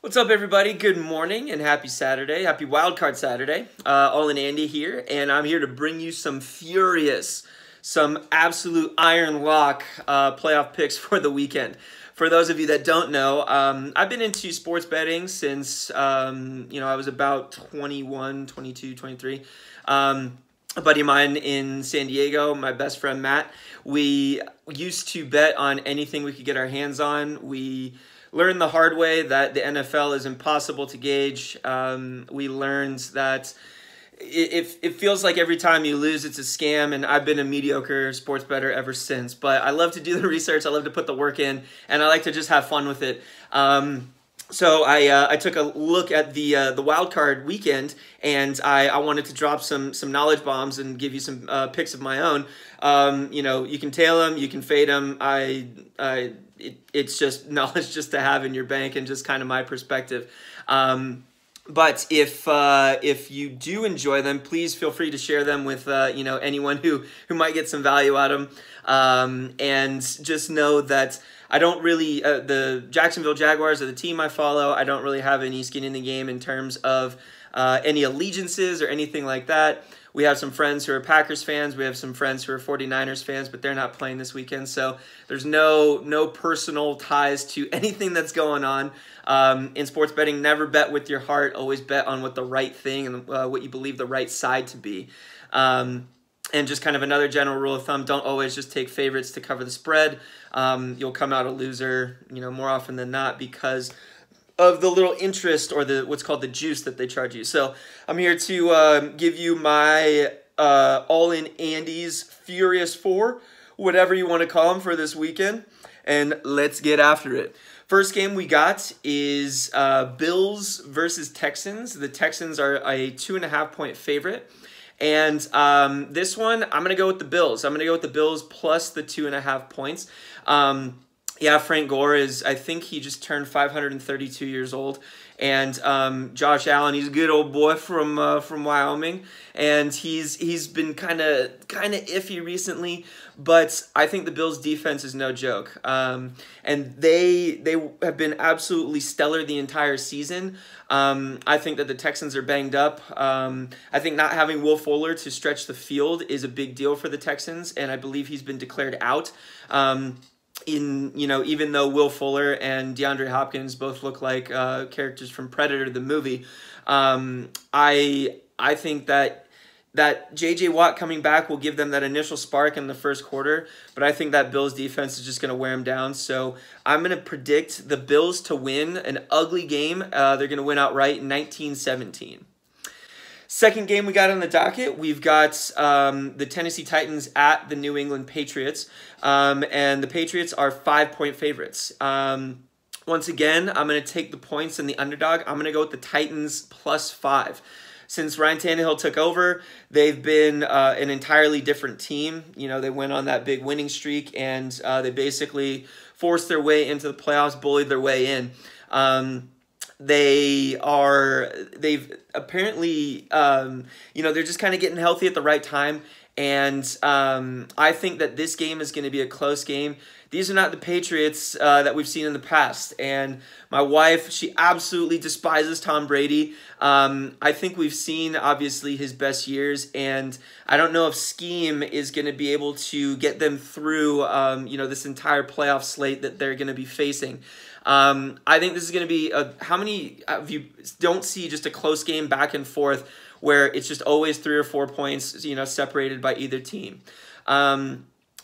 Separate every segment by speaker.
Speaker 1: What's up, everybody? Good morning and happy Saturday. Happy Wildcard Saturday. All in Andy here, and I'm here to bring you some absolute iron lock playoff picks for the weekend. For those of you that don't know, I've been into sports betting since, I was about 21, 22, 23. A buddy of mine in San Diego, my best friend Matt, we used to bet on anything we could get our hands on. We learned the hard way that the NFL is impossible to gauge. We learned that it feels like every time you lose, it's a scam, and I've been a mediocre sports bettor ever since. But I love to do the research, I love to put the work in, and I like to just have fun with it. So I took a look at the wild card weekend, and I wanted to drop some knowledge bombs and give you some picks of my own. You can tail them, you can fade them. It's just knowledge just to have in your bank and just kind of my perspective. But if you do enjoy them, please feel free to share them with anyone who might get some value out of them. And just know that I don't really the Jacksonville Jaguars are the team I follow. I don't really have any skin in the game in terms of any allegiances or anything like that. We have some friends who are Packers fans. We have some friends who are 49ers fans, but they're not playing this weekend. So there's no personal ties to anything that's going on. In sports betting, never bet with your heart. Always bet on what the right thing and what you believe the right side to be. And just kind of another general rule of thumb, don't always just take favorites to cover the spread. You'll come out a loser, more often than not, because of the little interest or what's called the juice that they charge you. So I'm here to give you my all-in Andy's Furious Four, whatever you want to call them, for this weekend, and let's get after it. First game we got is Bills versus Texans. The Texans are a 2.5-point favorite. And this one, I'm going to go with the Bills. I'm going to go with the Bills plus the 2.5 points. Yeah, Frank Gore I think he just turned 532 years old. And Josh Allen, he's a good old boy from Wyoming. And he's been kind of iffy recently. But I think the Bills' defense is no joke. And they have been absolutely stellar the entire season. I think that the Texans are banged up. I think not having Will Fuller to stretch the field is a big deal for the Texans. And I believe he's been declared out. Even though Will Fuller and DeAndre Hopkins both look like characters from Predator, the movie, I think that J.J. Watt coming back will give them that initial spark in the first quarter, but I think that Bills defense is just going to wear them down. So I'm going to predict the Bills to win an ugly game. They're going to win outright 19-17. Second game we got on the docket, we've got the Tennessee Titans at the New England Patriots, and the Patriots are 5-point favorites. Once again, I'm going to take the points and the underdog. I'm going to go with the Titans plus 5. Since Ryan Tannehill took over, they've been an entirely different team. They went on that big winning streak, and they basically forced their way into the playoffs, bullied their way in. They've apparently, they're just kind of getting healthy at the right time. And I think that this game is going to be a close game. These are not the Patriots that we've seen in the past. And my wife, she absolutely despises Tom Brady. I think we've seen, obviously, his best years. And I don't know if scheme is going to be able to get them through, this entire playoff slate that they're going to be facing. I think this is going to be how many of you don't see just a close game back and forth where it's just always 3 or 4 points, separated by either team.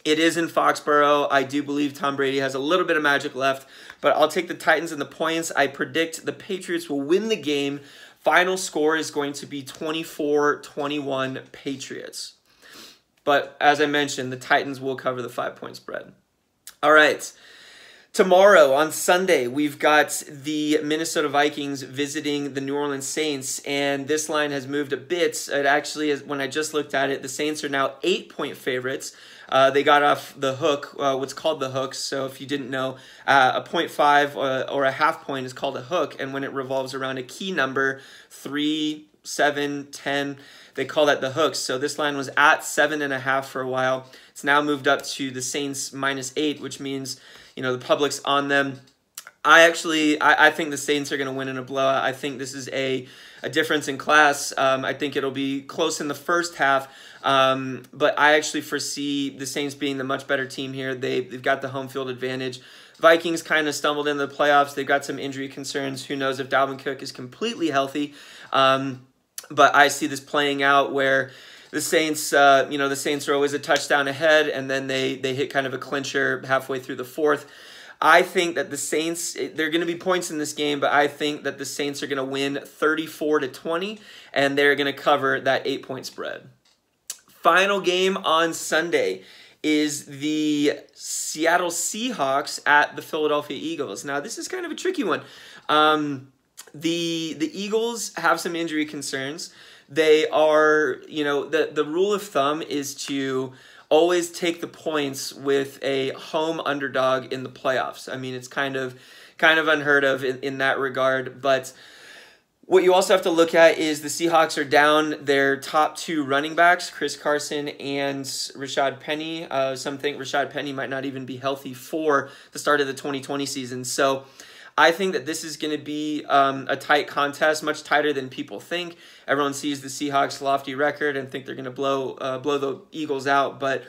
Speaker 1: It is in Foxborough. I do believe Tom Brady has a little bit of magic left, but I'll take the Titans and the points. I predict the Patriots will win the game. Final score is going to be 24-21 Patriots. But as I mentioned, the Titans will cover the 5-point spread. All right. Tomorrow, on Sunday, we've got the Minnesota Vikings visiting the New Orleans Saints, and this line has moved a bit. It actually is, when I just looked at it, the Saints are now 8-point favorites. They got off the hook, what's called the hook. So if you didn't know, a 0.5 or a half point is called a hook, and when it revolves around a key number, 3, 7, 10, they call that the hooks. So this line was at 7.5 for a while. It's now moved up to the Saints -8, which means the public's on them. I think the Saints are going to win in a blowout. I think this is a difference in class. I think it'll be close in the first half, but I actually foresee the Saints being the much better team here. They've got the home field advantage. Vikings kind of stumbled into the playoffs. They've got some injury concerns. Who knows if Dalvin Cook is completely healthy? But I see this playing out where the Saints, the Saints are always a touchdown ahead, and then they hit kind of a clincher halfway through the fourth. I think that the Saints, there are going to be points in this game, but I think that the Saints are going to win 34-20, and they're going to cover that 8-point spread. Final game on Sunday is the Seattle Seahawks at the Philadelphia Eagles. Now, this is kind of a tricky one. The Eagles have some injury concerns. They are, the rule of thumb is to always take the points with a home underdog in the playoffs. I mean, it's kind of unheard of in that regard. But what you also have to look at is the Seahawks are down their top two running backs, Chris Carson and Rashad Penny. Some think Rashad Penny might not even be healthy for the start of the 2020 season. So I think that this is going to be a tight contest, much tighter than people think. Everyone sees the Seahawks' lofty record and think they're going to blow the Eagles out, but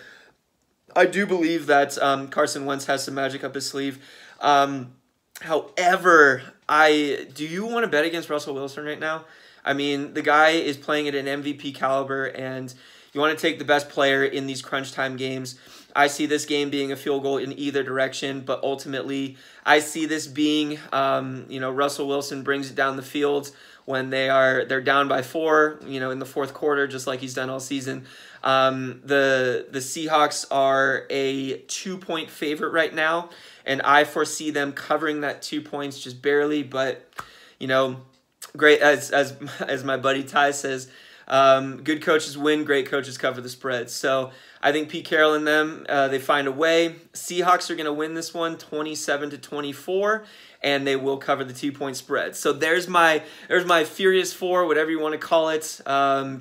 Speaker 1: I do believe that Carson Wentz has some magic up his sleeve. However, do you want to bet against Russell Wilson right now? I mean, the guy is playing at an MVP caliber, and you want to take the best player in these crunch time games. I see this game being a field goal in either direction, but ultimately I see this being, Russell Wilson brings it down the field when they're down by 4, in the fourth quarter, just like he's done all season. The Seahawks are a 2-point favorite right now, and I foresee them covering that 2 points just barely. But great as my buddy Ty says, good coaches win, great coaches cover the spread. So I think Pete Carroll and them, they find a way. Seahawks are going to win this one 27-24, and they will cover the 2-point spread. So there's my Furious Four, whatever you want to call it,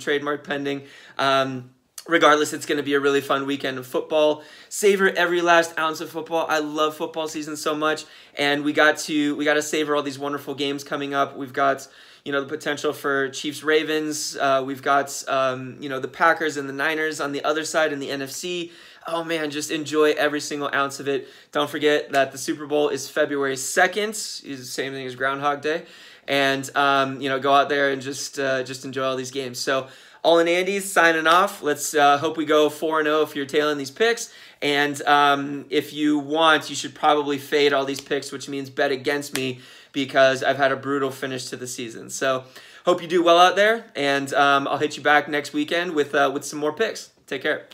Speaker 1: trademark pending. Regardless, it's going to be a really fun weekend of football. Savor every last ounce of football. I love football season so much, and we got to savor all these wonderful games coming up. We've got the potential for Chiefs-Ravens. We've got the Packers and the Niners on the other side in the NFC. Oh man, just enjoy every single ounce of it. Don't forget that the Super Bowl is February 2nd. It's the same thing as Groundhog Day, and go out there and just enjoy all these games. So, All in Andy's signing off. Let's hope we go 4-0 if you're tailing these picks. And if you want, you should probably fade all these picks, which means bet against me, because I've had a brutal finish to the season. So hope you do well out there, and I'll hit you back next weekend with some more picks. Take care.